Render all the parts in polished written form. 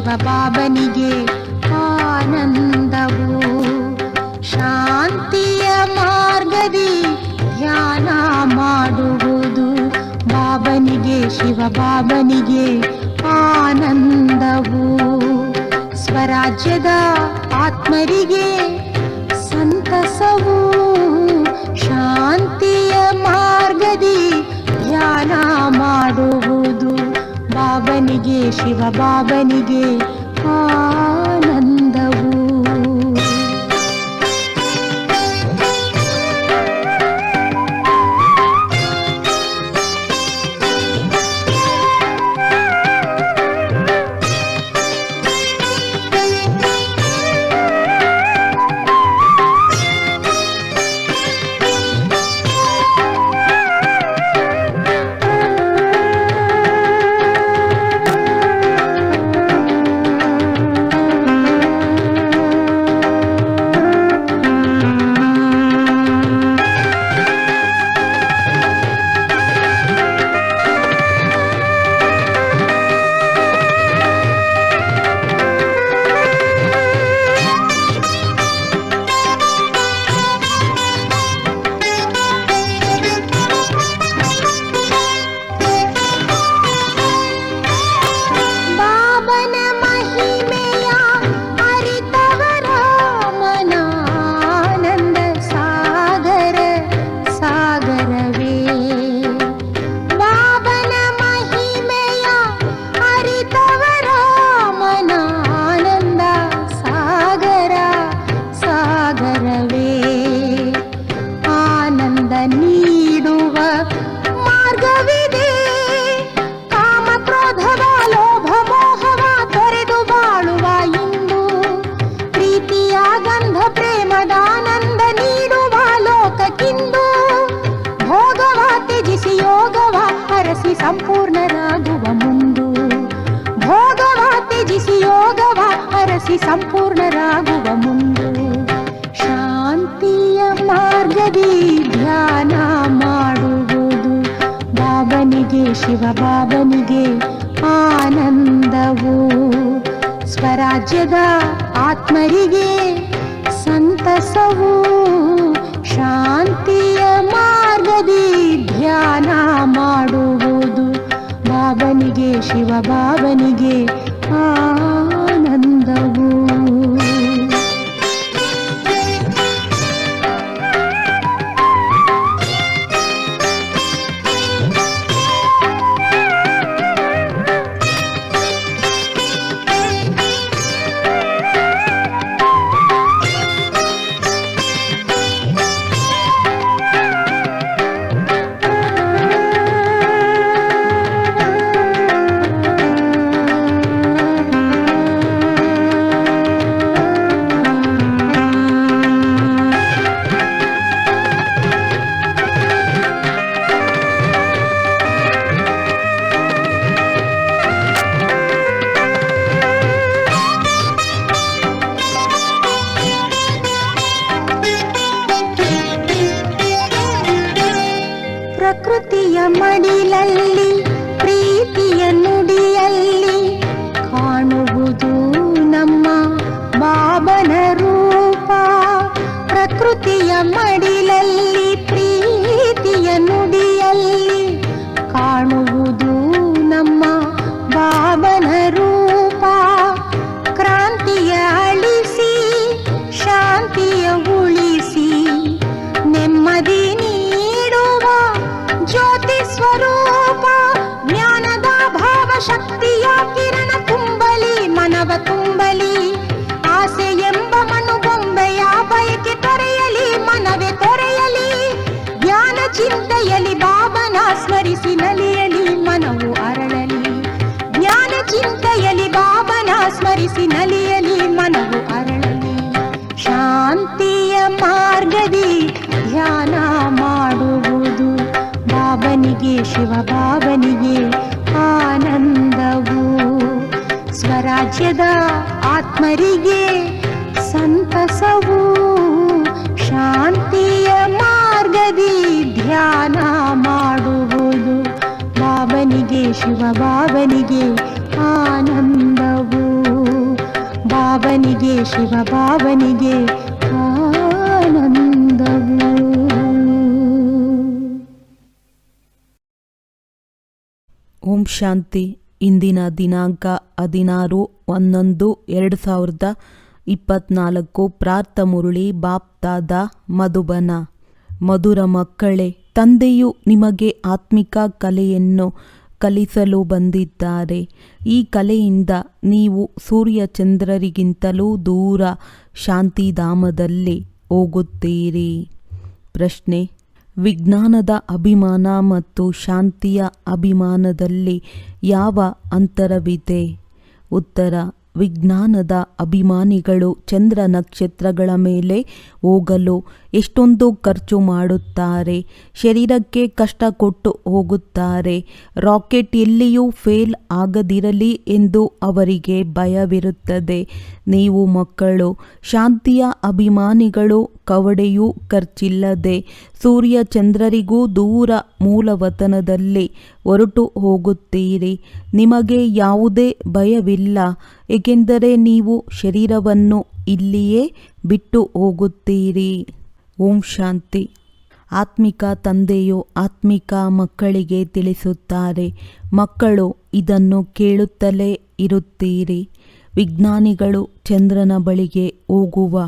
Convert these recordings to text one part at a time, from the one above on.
ಶಿವಬಾಬನಿಗೆ ಆನಂದವು. ಶಾಂತಿಯ ಮಾರ್ಗದಿ ಧ್ಯಾನ ಮಾಡುವುದು ಬಾಬನಿಗೆ ಶಿವಬಾಬನಿಗೆ ಆನಂದವು. ಸ್ವರಾಜ್ಯದ ಆತ್ಮರಿಗೆ ಸಂತಸವು. ಶಾಂತಿಯ ಮಾರ್ಗದಿ ಧ್ಯಾನ ಮಾಡುವುದು ಬಾಬನಿಗೆ ಶಿವಬಾಬನಿಗೆ ಆನಂದವು. ಸಂಪೂರ್ಣರಾಗುವ ಮುಂದು ಭೋಗವ ತ್ಯಜಿಸಿ ಯೋಗವ ಅರಸಿ ಸಂಪೂರ್ಣರಾಗುವ ಮುಂದು. ಶಾಂತಿಯ ಮಾರ್ಗದಿ ಧ್ಯಾನ ಮಾಡುವುದು ಬಾಬನಿಗೆ ಶಿವಬಾಬನಿಗೆ ಆನಂದವು. ಸ್ವರಾಜ್ಯದ ಆತ್ಮರಿಗೆ ಸಂತಸವು. ಶಾಂತಿಯ ಮಾರ್ಗದಿ ಧ್ಯಾನ ಮಾಡುವುದು ಬಾಬನಿಗೆ ಶಿವಬಾಬನಿಗೆ ಆನಂದವು. ಪ್ರಕೃತಿಯ ಮಡಿಲಲ್ಲಿ ಪ್ರೀತಿಯ ನುಡಿಯಲ್ಲಿ ಕಾಣುವುದು ನಮ್ಮ ಬಾಬನ ರೂಪ. ಪ್ರಕೃತಿಯ ಮಡಿಲಲ್ಲಿ ಪ್ರೀತಿಯ ನುಡಿಯಲ್ಲಿ ಕಾಣುವುದು ನಮ್ಮ ಬಾಬನ ರೂಪ. ಕ್ರಾಂತಿಯ ಅಳಿಸಿ ಶಾಂತಿಯ ಉಳಿಸಿ ನೆಮ್ಮದಿ ಜ್ಯೋತಿ ಸ್ವರೂಪ. ಜ್ಞಾನದ ಭಾವ ಶಕ್ತಿಯ ಕಿರಣ ತುಂಬಲಿ ಮನವ ತುಂಬಲಿ. ಆಸೆ ಎಂಬ ಮನುಬೊಂಬೆಯ ಬಯಕೆ ತೊರೆಯಲಿ ಮನವೇ ತೊರೆಯಲಿ. ಜ್ಞಾನ ಚಿಂತೆಯಲಿ ಬಾಬನ ಸ್ಮರಿಸಿ ನಲಿಯಲಿ ಮನವು ಅರಳಲಿ. ಜ್ಞಾನ ಚಿಂತೆಯಲಿ ಬಾಬನ ಸ್ಮರಿಸಿ ನಲಿಯಲಿ ಮನವು ಅರಳಲಿ. ಶಾಂತಿಯ ಮಾರ್ಗದಿ ಧ್ಯಾನ ಮಾಡುವುದು ಬಾಬನಿಗೆ ಶಿವಬಾಬನಿಗೆ ಆನಂದವು. ಸ್ವರಾಜ್ಯದ ಆತ್ಮರಿಗೆ ಸಂತಸವು. ಶಾಂತಿಯ ಮಾರ್ಗದಿ ಧ್ಯಾನ ಮಾಡುವುದು ಬಾಬನಿಗೆ ಶಿವಬಾಬನಿಗೆ ಆನಂದವು. ಭಾವನಿಗೆ ಶಿವ ಭಾವನಿಗೆ ಆನಂದವು. ಓಂ ಶಾಂತಿ. ಇಂದಿನ ದಿನಾಂಕ 16/11/2024. ಪ್ರಾರ್ಥ ಮುರಳಿ ಬಾಪ್ತಾದ ಮಧುಬನ. ಮಧುರ ಮಕ್ಕಳೇ, ತಂದೆಯು ನಿಮಗೆ ಆತ್ಮಿಕ ಕಲೆಯನ್ನು ಕಲಿಸಲು ಬಂದಿದ್ದಾರೆ. ಈ ಕಲೆಯಿಂದ ನೀವು ಸೂರ್ಯಚಂದ್ರರಿಗಿಂತಲೂ ದೂರ ಶಾಂತಿಧಾಮದಲ್ಲಿ ಹೋಗುತ್ತೀರಿ. ಪ್ರಶ್ನೆ: ವಿಜ್ಞಾನದ ಅಭಿಮಾನ ಮತ್ತು ಶಾಂತಿಯ ಅಭಿಮಾನದಲ್ಲಿ ಯಾವ ಅಂತರವಿದೆ? ಉತ್ತರ: ವಿಜ್ಞಾನದ ಅಭಿಮಾನಿಗಳು ಚಂದ್ರ ನಕ್ಷತ್ರಗಳ ಮೇಲೆ ಹೋಗಲು ಎಷ್ಟೊಂದು ಖರ್ಚು ಮಾಡುತ್ತಾರೆ, ಶರೀರಕ್ಕೆ ಕಷ್ಟ ಕೊಟ್ಟು ಹೋಗುತ್ತಾರೆ. ರಾಕೆಟ್ ಎಲ್ಲಿಯೂ ಫೇಲ್ ಆಗದಿರಲಿ ಎಂದು ಅವರಿಗೆ ಭಯವಿರುತ್ತದೆ. ನೀವು ಮಕ್ಕಳು ಶಾಂತಿಯ ಅಭಿಮಾನಿಗಳು ಕವಡೆಯೂ ಖರ್ಚಿಲ್ಲದೆ ಸೂರ್ಯ ಚಂದ್ರರಿಗೂ ದೂರ ಮೂಲವತನದಲ್ಲಿ ಹೊರಟು ಹೋಗುತ್ತೀರಿ. ನಿಮಗೆ ಯಾವುದೇ ಭಯವಿಲ್ಲ, ಏಕೆಂದರೆ ನೀವು ಶರೀರವನ್ನು ಇಲ್ಲಿಯೇ ಬಿಟ್ಟು ಹೋಗುತ್ತೀರಿ. ಓಂ ಶಾಂತಿ. ಆತ್ಮಿಕ ತಂದೆಯು ಆತ್ಮಿಕ ಮಕ್ಕಳಿಗೆ ತಿಳಿಸುತ್ತಾರೆ. ಮಕ್ಕಳು ಇದನ್ನು ಕೇಳುತ್ತಲೇ ಇರುತ್ತೀರಿ. ವಿಜ್ಞಾನಿಗಳು ಚಂದ್ರನ ಬಳಿಗೆ ಹೋಗುವ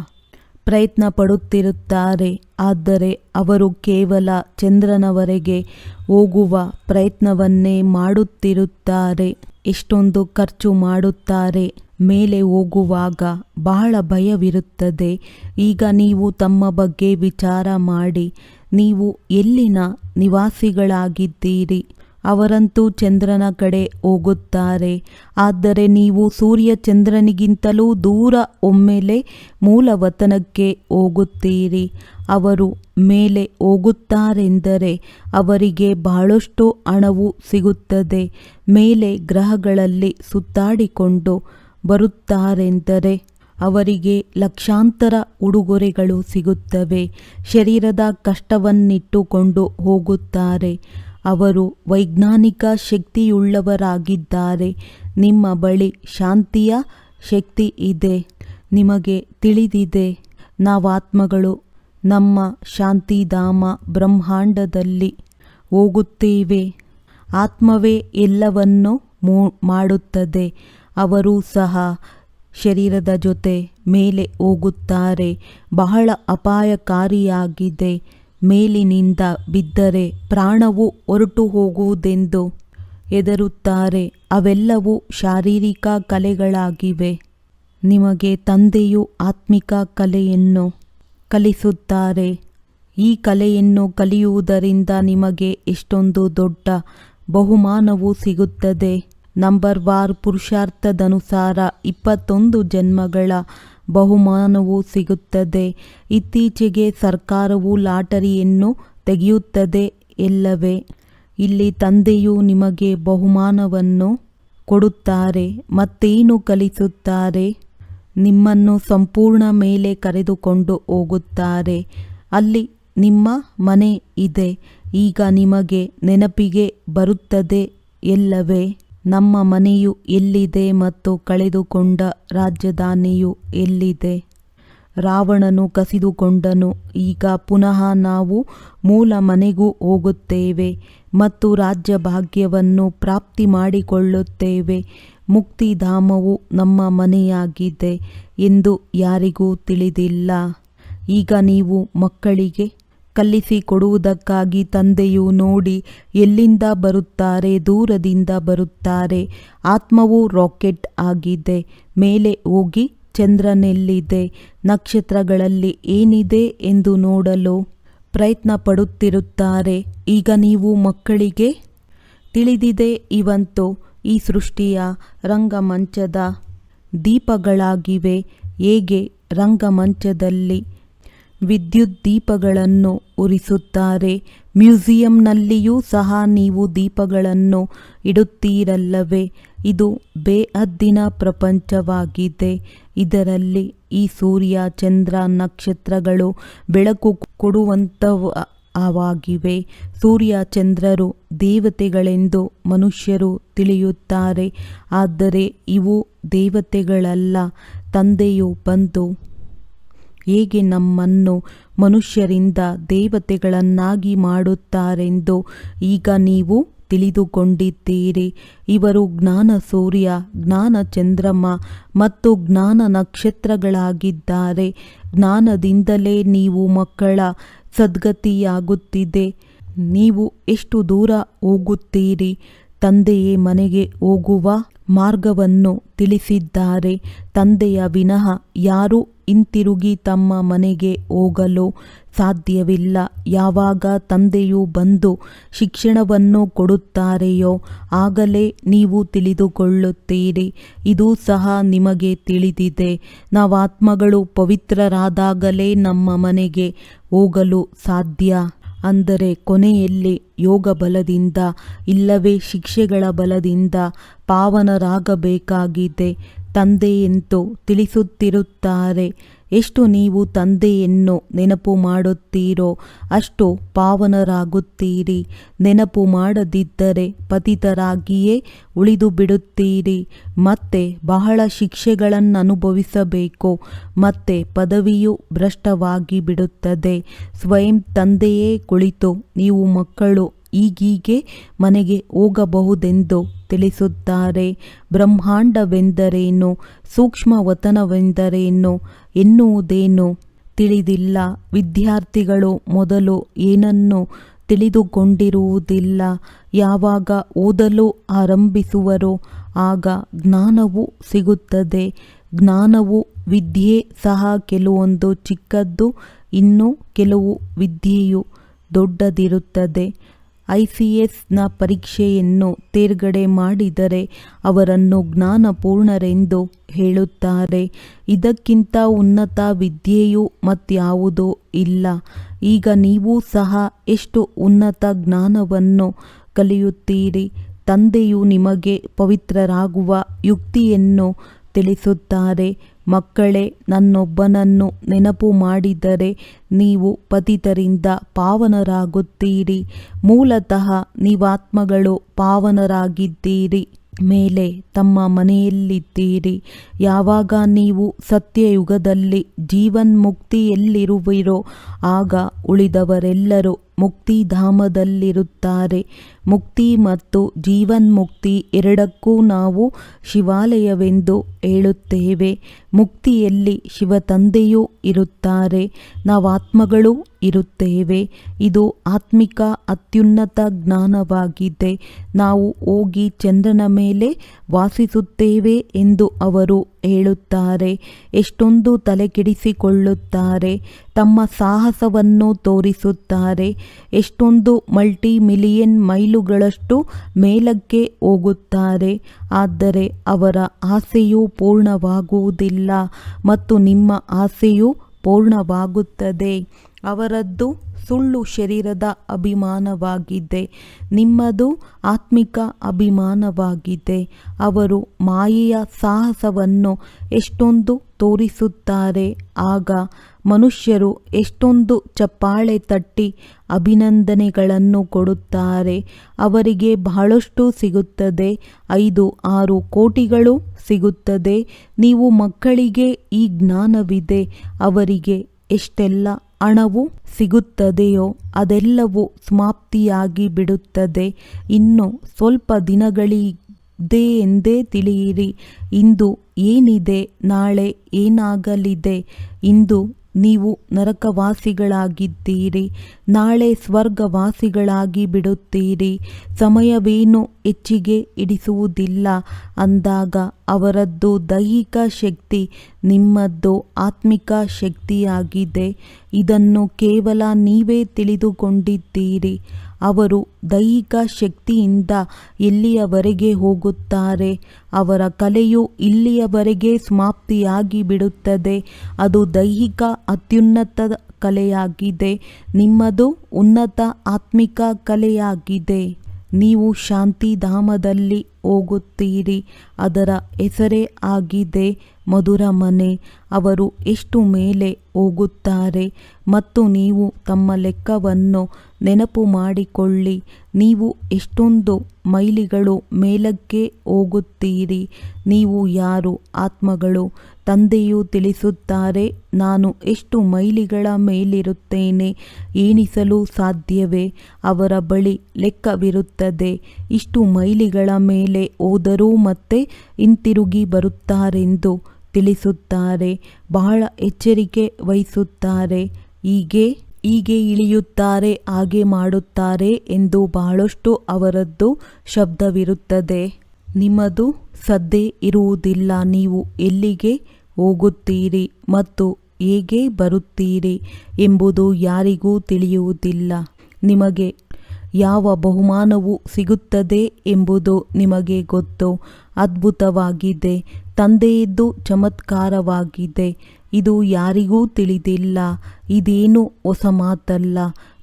ಪ್ರಯತ್ನ ಪಡುತ್ತಿರುತ್ತಾರೆ, ಆದರೆ ಅವರು ಕೇವಲ ಚಂದ್ರನವರೆಗೆ ಹೋಗುವ ಪ್ರಯತ್ನವನ್ನೇ ಮಾಡುತ್ತಿರುತ್ತಾರೆ. ಎಷ್ಟೊಂದು ಖರ್ಚು ಮಾಡುತ್ತಾರೆ. ಮೇಲೆ ಹೋಗುವಾಗ ಬಹಳ ಭಯವಿರುತ್ತದೆ. ಈಗ ನೀವು ತಮ್ಮ ಬಗ್ಗೆ ವಿಚಾರ ಮಾಡಿ. ನೀವು ಎಲ್ಲಿನ ನಿವಾಸಿಗಳಾಗಿದ್ದೀರಿ? ಅವರಂತೂ ಚಂದ್ರನ ಕಡೆ ಹೋಗುತ್ತಾರೆ, ಆದರೆ ನೀವು ಸೂರ್ಯ ಚಂದ್ರನಿಗಿಂತಲೂ ದೂರ ಒಮ್ಮೆಲೆ ಮೂಲವತನಕ್ಕೆ ಹೋಗುತ್ತೀರಿ. ಅವರು ಮೇಲೆ ಹೋಗುತ್ತಾರೆಂದರೆ ಅವರಿಗೆ ಬಹಳಷ್ಟು ಹಣವು ಸಿಗುತ್ತದೆ. ಮೇಲೆ ಗ್ರಹಗಳಲ್ಲಿ ಸುತ್ತಾಡಿಕೊಂಡು ಬರುತ್ತಾರೆಂದರೆ ಅವರಿಗೆ ಲಕ್ಷಾಂತರ ಉಡುಗೊರೆಗಳು ಸಿಗುತ್ತವೆ. ಶರೀರದ ಕಷ್ಟವನ್ನಿಟ್ಟುಕೊಂಡು ಹೋಗುತ್ತಾರೆ. ಅವರು ವೈಜ್ಞಾನಿಕ ಶಕ್ತಿಯುಳ್ಳವರಾಗಿದ್ದಾರೆ. ನಿಮ್ಮ ಬಳಿ ಶಾಂತಿಯ ಶಕ್ತಿ ಇದೆ. ನಿಮಗೆ ತಿಳಿದಿದೆ, ನಾವಾತ್ಮಗಳು ನಮ್ಮ ಶಾಂತಿಧಾಮ ಬ್ರಹ್ಮಾಂಡದಲ್ಲಿ ಹೋಗುತ್ತೇವೆ. ಆತ್ಮವೇ ಎಲ್ಲವನ್ನೂ ಮಾಡುತ್ತದೆ. ಅವರು ಸಹ ಶರೀರದ ಜೊತೆ ಮೇಲೆ ಹೋಗುತ್ತಾರೆ. ಬಹಳ ಅಪಾಯಕಾರಿಯಾಗಿದೆ. ಮೇಲಿನಿಂದ ಬಿದ್ದರೆ ಪ್ರಾಣವು ಹೊರಟು ಹೋಗುವುದೆಂದು ಹೆದರುತ್ತಾರೆ. ಅವೆಲ್ಲವೂ ಶಾರೀರಿಕ ಕಲೆಗಳಾಗಿವೆ. ನಿಮಗೆ ತಂದೆಯು ಆತ್ಮಿಕ ಕಲೆಯನ್ನು ಕಲಿಸುತ್ತಾರೆ. ಈ ಕಲೆಯನ್ನು ಕಲಿಯುವುದರಿಂದ ನಿಮಗೆ ಎಷ್ಟೊಂದು ದೊಡ್ಡ ಬಹುಮಾನವು ಸಿಗುತ್ತದೆ. ನಂಬರ್ವಾರ್ ಪುರುಷಾರ್ಥದನುಸಾರ 21 ಜನ್ಮಗಳ ಬಹುಮಾನವು ಸಿಗುತ್ತದೆ. ಇತ್ತೀಚೆಗೆ ಸರ್ಕಾರವು ಲಾಟರಿಯನ್ನು ತೆಗೆಯುತ್ತದೆ ಎಲ್ಲವೇ? ಇಲ್ಲಿ ತಂದೆಯು ನಿಮಗೆ ಬಹುಮಾನವನ್ನು ಕೊಡುತ್ತಾರೆ. ಮತ್ತೇನು ಕಲಿಸುತ್ತಾರೆ? ನಿಮ್ಮನ್ನು ಸಂಪೂರ್ಣ ಮೇಲೆ ಕರೆದುಕೊಂಡು ಹೋಗುತ್ತಾರೆ. ಅಲ್ಲಿ ನಿಮ್ಮ ಮನೆ ಇದೆ. ಈಗ ನಿಮಗೆ ನೆನಪಿಗೆ ಬರುತ್ತದೆ ಎಲ್ಲವೇ? ನಮ್ಮ ಮನೆಯು ಎಲ್ಲಿದೆ ಮತ್ತು ಕಳೆದುಕೊಂಡ ರಾಜಧಾನಿಯು ಎಲ್ಲಿದೆ? ರಾವಣನು ಕಸಿದುಕೊಂಡನು. ಈಗ ಪುನಃ ನಾವು ಮೂಲ ಮನೆಗೂ ಹೋಗುತ್ತೇವೆ ಮತ್ತು ರಾಜ್ಯ ಭಾಗ್ಯವನ್ನು ಪ್ರಾಪ್ತಿ ಮಾಡಿಕೊಳ್ಳುತ್ತೇವೆ. ಮುಕ್ತಿಧಾಮವು ನಮ್ಮ ಮನೆಯಾಗಿದೆ ಎಂದು ಯಾರಿಗೂ ತಿಳಿದಿಲ್ಲ. ಈಗ ನೀವು ಮಕ್ಕಳಿಗೆ ಕಲಿಸಿಕೊಡುವುದಕ್ಕಾಗಿ ತಂದೆಯು ನೋಡಿ ಎಲ್ಲಿಂದ ಬರುತ್ತಾರೆ, ದೂರದಿಂದ ಬರುತ್ತಾರೆ. ಆತ್ಮವು ರಾಕೆಟ್ ಆಗಿದೆ. ಮೇಲೆ ಹೋಗಿ ಚಂದ್ರನೆಲ್ಲಿದೆ, ನಕ್ಷತ್ರಗಳಲ್ಲಿ ಏನಿದೆ ಎಂದು ನೋಡಲು ಪ್ರಯತ್ನ ಪಡುತ್ತಿರುತ್ತಾರೆ. ಈಗ ನೀವು ಮಕ್ಕಳಿಗೆ ತಿಳಿದಿದೆ, ಇವಂತೂ ಈ ಸೃಷ್ಟಿಯ ರಂಗಮಂಚದ ದೀಪಗಳಾಗಿವೆ. ಹೇಗೆ ರಂಗಮಂಚದಲ್ಲಿ ವಿದ್ಯುತ್ ದೀಪಗಳನ್ನು ಉರಿಸುತ್ತಾರೆ, ಮ್ಯೂಸಿಯಂನಲ್ಲಿಯೂ ಸಹ ನೀವು ದೀಪಗಳನ್ನು ಇಡುತ್ತೀರಲ್ಲವೇ? ಇದು ಬೇಹದ್ದಿನ ಪ್ರಪಂಚವಾಗಿದೆ. ಇದರಲ್ಲಿ ಈ ಸೂರ್ಯ, ಚಂದ್ರ, ನಕ್ಷತ್ರಗಳು ಬೆಳಕು ಕೊಡುವಂಥವಾಗಿವೆ. ಸೂರ್ಯ ಚಂದ್ರರು ದೇವತೆಗಳೆಂದು ಮನುಷ್ಯರು ತಿಳಿಯುತ್ತಾರೆ, ಆದರೆ ಇವು ದೇವತೆಗಳಲ್ಲ. ತಂದೆಯು ಬಂದು ಹೇಗೆ ನಮ್ಮನ್ನು ಮನುಷ್ಯರಿಂದ ದೇವತೆಗಳನ್ನಾಗಿ ಮಾಡುತ್ತಾರೆಂದು ಈಗ ನೀವು ತಿಳಿದುಕೊಂಡಿದ್ದೀರಿ. ಇವರು ಜ್ಞಾನ ಸೂರ್ಯ, ಜ್ಞಾನ ಚಂದ್ರಮ ಮತ್ತು ಜ್ಞಾನ ನಕ್ಷತ್ರಗಳಾಗಿದ್ದಾರೆ. ಜ್ಞಾನದಿಂದಲೇ ನೀವು ಮಕ್ಕಳ ಸದ್ಗತಿಯಾಗುತ್ತಿದೆ. ನೀವು ಎಷ್ಟು ದೂರ ಹೋಗುತ್ತೀರಿ? ತಂದೆಯೇ ಮನೆಗೆ ಹೋಗುವ ಮಾರ್ಗವನ್ನು ತಿಳಿಸಿದ್ದಾರೆ. ತಂದೆಯ ವಿನಃ ಯಾರೂ ಹಿಂತಿರುಗಿ ತಮ್ಮ ಮನೆಗೆ ಹೋಗಲು ಸಾಧ್ಯವಿಲ್ಲ. ಯಾವಾಗ ತಂದೆಯು ಬಂದು ಶಿಕ್ಷಣವನ್ನು ಕೊಡುತ್ತಾರೆಯೋ ಆಗಲೇ ನೀವು ತಿಳಿದುಕೊಳ್ಳುತ್ತೀರಿ. ಇದು ಸಹ ನಿಮಗೆ ತಿಳಿದಿದೆ. ನಾವಾತ್ಮಗಳು ಪವಿತ್ರರಾದಾಗಲೇ ನಮ್ಮ ಮನೆಗೆ ಹೋಗಲು ಸಾಧ್ಯ. ಅಂದರೆ ಕೊನೆಯಲ್ಲಿ ಯೋಗ ಬಲದಿಂದ ಇಲ್ಲವೇ ಶಿಕ್ಷೆಗಳ ಬಲದಿಂದ ಪಾವನರಾಗಬೇಕಾಗಿದೆ. ತಂದೆಯಂತೂ ತಿಳಿಸುತ್ತಿರುತ್ತಾರೆ. ಎಷ್ಟು ನೀವು ತಂದೆಯನ್ನು ನೆನಪು ಮಾಡುತ್ತೀರೋ ಅಷ್ಟು ಪಾವನರಾಗುತ್ತೀರಿ. ನೆನಪು ಮಾಡದಿದ್ದರೆ ಪತಿತರಾಗಿಯೇ ಉಳಿದು ಬಿಡುತ್ತೀರಿ. ಮತ್ತೆ ಬಹಳ ಶಿಕ್ಷೆಗಳನ್ನು ಅನುಭವಿಸಬೇಕು. ಮತ್ತೆ ಪದವಿಯು ಭ್ರಷ್ಟವಾಗಿ ಬಿಡುತ್ತದೆ. ಸ್ವಯಂ ತಂದೆಯೇ ಕುಳಿತು ನೀವು ಮಕ್ಕಳು ಈಗೀಗೆ ಮನೆಗೆ ಹೋಗಬಹುದೆಂದು ತಿಳಿಸುತ್ತಾರೆ. ಬ್ರಹ್ಮಾಂಡವೆಂದರೇನು, ಸೂಕ್ಷ್ಮವತನವೆಂದರೇನು ಎನ್ನುವುದೇನು ತಿಳಿದಿಲ್ಲ. ವಿದ್ಯಾರ್ಥಿಗಳು ಮೊದಲು ಏನನ್ನು ತಿಳಿದುಕೊಂಡಿರುವುದಿಲ್ಲ. ಯಾವಾಗ ಓದಲು ಆರಂಭಿಸುವರೋ ಆಗ ಜ್ಞಾನವು ಸಿಗುತ್ತದೆ. ಜ್ಞಾನವು ವಿದ್ಯೆ ಸಹ ಕೆಲವೊಂದು ಚಿಕ್ಕದ್ದು, ಇನ್ನು ಕೆಲವು ವಿದ್ಯೆಯು ದೊಡ್ಡದಿರುತ್ತದೆ. ICSನ ಪರೀಕ್ಷೆಯನ್ನು ತೇರ್ಗಡೆ ಮಾಡಿದರೆ ಅವರನ್ನು ಜ್ಞಾನಪೂರ್ಣರೆಂದು ಹೇಳುತ್ತಾರೆ. ಇದಕ್ಕಿಂತ ಉನ್ನತ ವಿದ್ಯೆಯು ಮತ್ಯಾವುದೂ ಇಲ್ಲ. ಈಗ ನೀವು ಸಹ ಎಷ್ಟು ಉನ್ನತ ಜ್ಞಾನವನ್ನು ಕಲಿಯುತ್ತೀರಿ. ತಂದೆಯು ನಿಮಗೆ ಪವಿತ್ರರಾಗುವ ಯುಕ್ತಿಯನ್ನು ತಿಳಿಸುತ್ತಾರೆ. ಮಕ್ಕಳೇ, ನನ್ನೊಬ್ಬನನ್ನು ನೆನಪು ಮಾಡಿದರೆ ನೀವು ಪತಿತರಿಂದ ಪಾವನರಾಗುತ್ತೀರಿ. ಮೂಲತಃ ನೀವಾತ್ಮಗಳು ಪಾವನರಾಗಿದ್ದೀರಿ. ಮೇಲೆ ತಮ್ಮ ಮನೆಯಲ್ಲಿದ್ದೀರಿ. ಯಾವಾಗ ನೀವು ಸತ್ಯಯುಗದಲ್ಲಿ ಜೀವನ್ಮುಕ್ತಿಯಲ್ಲಿರುವಿರೋ ಆಗ ಉಳಿದವರೆಲ್ಲರೂ ಮುಕ್ತಿಧಾಮದಲ್ಲಿರುತ್ತಾರೆ. ಮುಕ್ತಿ ಮತ್ತು ಜೀವನ್ಮುಕ್ತಿ ಎರಡಕ್ಕೂ ನಾವು ಶಿವಾಲಯವೆಂದು ಹೇಳುತ್ತೇವೆ. ಮುಕ್ತಿಯಲ್ಲಿ ಶಿವತಂದೆಯೂ ಇರುತ್ತಾರೆ, ನಾವಾತ್ಮಗಳೂ ಇರುತ್ತೇವೆ. ಇದು ಆತ್ಮಿಕ ಅತ್ಯುನ್ನತ ಜ್ಞಾನವಾಗಿದೆ. ನಾವು ಹೋಗಿ ಚಂದ್ರನ ಮೇಲೆ ವಾಸಿಸುತ್ತೇವೆ ಎಂದು ಅವರು ಹೇಳುತ್ತಾರೆ. ಎಷ್ಟೊಂದು ತಲೆಕೆಡಿಸಿಕೊಳ್ಳುತ್ತಾರೆ. ತಮ್ಮ ಸಾಹಸವನ್ನು ತೋರಿಸುತ್ತಾರೆ. ಎಷ್ಟೊಂದು ಮಲ್ಟಿಮಿಲಿಯನ್ ಮೈಲುಗಳಷ್ಟು ಮೇಲಕ್ಕೆ ಹೋಗುತ್ತಾರೆ. ಆದರೆ ಅವರ ಆಸೆಯೂ ಪೂರ್ಣವಾಗುವುದಿಲ್ಲ ಮತ್ತು ನಿಮ್ಮ ಆಸೆಯೂ ಪೂರ್ಣವಾಗುತ್ತದೆ. ಅವರದ್ದು ಸುಳ್ಳು ಶರೀರದ ಅಭಿಮಾನವಾಗಿದೆ, ನಿಮ್ಮದು ಆತ್ಮಿಕ ಅಭಿಮಾನವಾಗಿದೆ. ಅವರು ಮಾಯೆಯ ಸಾಹಸವನ್ನು ಎಷ್ಟೊಂದು ತೋರಿಸುತ್ತಾರೆ. ಆಗ ಮನುಷ್ಯರು ಎಷ್ಟೊಂದು ಚಪ್ಪಾಳೆ ತಟ್ಟಿ ಅಭಿನಂದನೆಗಳನ್ನು ಕೊಡುತ್ತಾರೆ. ಅವರಿಗೆ ಬಹಳಷ್ಟು ಸಿಗುತ್ತದೆ. 5-6 ಕೋಟಿಗಳು ಸಿಗುತ್ತದೆ. ನೀವು ಮಕ್ಕಳಿಗೆ ಈ ಜ್ಞಾನವಿದೆ. ಅವರಿಗೆ ಎಷ್ಟೆಲ್ಲ ಹಣವು ಸಿಗುತ್ತದೆಯೋ ಅದೆಲ್ಲವೂ ಸಮಾಪ್ತಿಯಾಗಿ ಬಿಡುತ್ತದೆ. ಇನ್ನು ಸ್ವಲ್ಪ ದಿನಗಳಿದೆ ಎಂದೇ ತಿಳಿಯಿರಿ. ಇಂದು ಏನಿದೆ ನಾಳೆ ಏನಾಗಲಿದೆ. ಇಂದು ನೀವು ನರಕವಾಸಿಗಳಾಗಿದ್ದೀರಿ, ನಾಳೆ ಸ್ವರ್ಗವಾಸಿಗಳಾಗಿ ಬಿಡುತ್ತೀರಿ. ಸಮಯವೇನು ಹೆಚ್ಚಿಗೆ ಹಿಡಿಸುವುದಿಲ್ಲ. ಅಂದಾಗ ಅವರದ್ದು ದೈಹಿಕ ಶಕ್ತಿ, ನಿಮ್ಮದ್ದು ಆತ್ಮಿಕ ಶಕ್ತಿಯಾಗಿದೆ. ಇದನ್ನು ಕೇವಲ ನೀವೇ ತಿಳಿದುಕೊಂಡಿದ್ದೀರಿ. ಅವರು ದೈಹಿಕ ಶಕ್ತಿಯಿಂದ ಎಲ್ಲಿಯವರೆಗೆ ಹೋಗುತ್ತಾರೆ. ಅವರ ಕಲೆಯು ಇಲ್ಲಿಯವರೆಗೆ ಸಮಾಪ್ತಿಯಾಗಿ ಬಿಡುತ್ತದೆ. ಅದು ದೈಹಿಕ ಅತ್ಯುನ್ನತ ಕಲೆಯಾಗಿದೆ. ನಿಮ್ಮದು ಉನ್ನತ ಆತ್ಮಿಕ ಕಲೆಯಾಗಿದೆ. ನೀವು ಶಾಂತಿಧಾಮದಲ್ಲಿ ಹೋಗುತ್ತೀರಿ. ಅದರ ಹೆಸರೇ ಆಗಿದೆ ಮಧುರ ಮನೆ. ಅವರು ಎಷ್ಟು ಮೇಲೆ ಹೋಗುತ್ತಾರೆ ಮತ್ತು ನೀವು ತಮ್ಮ ಲೆಕ್ಕವನ್ನು ನೆನಪು ಮಾಡಿಕೊಳ್ಳಿ. ನೀವು ಎಷ್ಟೊಂದು ಮೈಲಿಗಳು ಮೇಲಕ್ಕೆ ಹೋಗುತ್ತೀರಿ. ನೀವು ಯಾರು ಆತ್ಮಗಳು? ತಂದೆಯು ತಿಳಿಸುತ್ತಾರೆ, ನಾನು ಎಷ್ಟು ಮೈಲಿಗಳ ಮೇಲಿರುತ್ತೇನೆ ಎಣಿಸಲು ಸಾಧ್ಯವೇ? ಅವರ ಬಳಿ ಲೆಕ್ಕವಿರುತ್ತದೆ. ಇಷ್ಟು ಮೈಲಿಗಳ ಮೇಲೆ ಹೋದರೂ ಮತ್ತೆ ಹಿಂತಿರುಗಿ ಬರುತ್ತಾರೆಂದು ತಿಳಿಸುತ್ತಾರೆ. ಬಹಳ ಎಚ್ಚರಿಕೆ ವಹಿಸುತ್ತಾರೆ. ಹೀಗೆ ಇಳಿಯುತ್ತಾರೆ, ಹಾಗೆ ಮಾಡುತ್ತಾರೆ ಎಂದು ಬಹಳಷ್ಟು ಅವರದ್ದು ಶಬ್ದವಿರುತ್ತದೆ. ನಿಮ್ಮದು ಸದ್ದೇ ಇರುವುದಿಲ್ಲ. ನೀವು ಎಲ್ಲಿಗೆ ಹೋಗುತ್ತೀರಿ ಮತ್ತು ಹೇಗೆ ಬರುತ್ತೀರಿ ಎಂಬುದು ಯಾರಿಗೂ ತಿಳಿಯುವುದಿಲ್ಲ. ನಿಮಗೆ ಯಾವ ಬಹುಮಾನವು ಸಿಗುತ್ತದೆ ಎಂಬುದು ನಿಮಗೆ ಗೊತ್ತು. ಅದ್ಭುತವಾಗಿದೆ. ತಂದೆಯದ್ದು ಚಮತ್ಕಾರವಾಗಿದೆ. ಇದು ಯಾರಿಗೂ ತಿಳಿದಿಲ್ಲ. ಇದೇನು ಹೊಸ ಮಾತಲ್ಲ.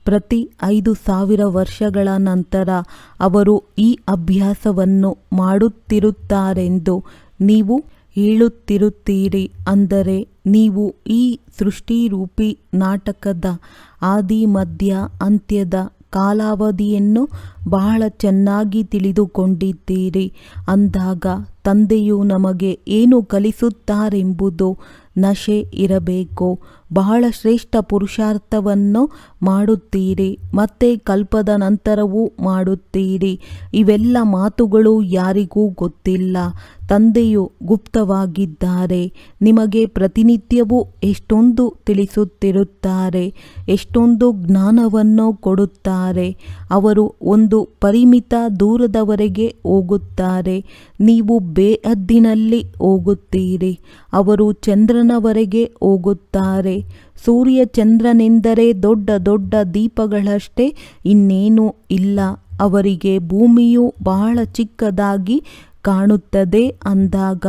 ಪ್ರತಿ 5,000 ವರ್ಷಗಳ ನಂತರ ಅವರು ಈ ಅಭ್ಯಾಸವನ್ನು ಮಾಡುತ್ತಿರುತ್ತಾರೆಂದು ನೀವು ಹೇಳುತ್ತಿರುತ್ತೀರಿ. ಅಂದರೆ ನೀವು ಈ ಸೃಷ್ಟಿರೂಪಿ ನಾಟಕದ ಆದಿ ಮಧ್ಯ ಅಂತ್ಯದ ಕಾಲಾವಧಿಯನ್ನು ಬಹಳ ಚೆನ್ನಾಗಿ ತಿಳಿದುಕೊಂಡಿದ್ದೀರಿ. ಅಂದಾಗ ತಂದೆಯು ನಮಗೆ ಏನು ಕಲಿಸುತ್ತಾರೆಂಬುದು ನಶೆ ಇರಬೇಕು. ಬಹಳ ಶ್ರೇಷ್ಠ ಪುರುಷಾರ್ಥವನ್ನು ಮಾಡುತ್ತೀರಿ, ಮತ್ತೆ ಕಲ್ಪದ ನಂತರವೂ ಮಾಡುತ್ತೀರಿ. ಇವೆಲ್ಲ ಮಾತುಗಳು ಯಾರಿಗೂ ಗೊತ್ತಿಲ್ಲ. ತಂದೆಯು ಗುಪ್ತವಾಗಿದ್ದಾರೆ. ನಿಮಗೆ ಪ್ರತಿನಿತ್ಯವೂ ಎಷ್ಟೊಂದು ತಿಳಿಸುತ್ತಿರುತ್ತಾರೆ, ಎಷ್ಟೊಂದು ಜ್ಞಾನವನ್ನು ಕೊಡುತ್ತಾರೆ. ಅವರು ಒಂದು ಪರಿಮಿತ ದೂರದವರೆಗೆ ಹೋಗುತ್ತಾರೆ. ನೀವು ಬೇಹದ್ದಿನಲ್ಲಿ ಹೋಗುತ್ತೀರಿ. ಅವರು ಚಂದ್ರನವರೆಗೆ ಹೋಗುತ್ತಾರೆ. ಸೂರ್ಯ ಚಂದ್ರನೆಂದರೆ ದೊಡ್ಡ ದೊಡ್ಡ ದೀಪಗಳಷ್ಟೇ, ಇನ್ನೇನೂ ಇಲ್ಲ. ಅವರಿಗೆ ಭೂಮಿಯು ಬಹಳ ಚಿಕ್ಕದಾಗಿ ಕಾಣುತ್ತದೆ. ಅಂದಾಗ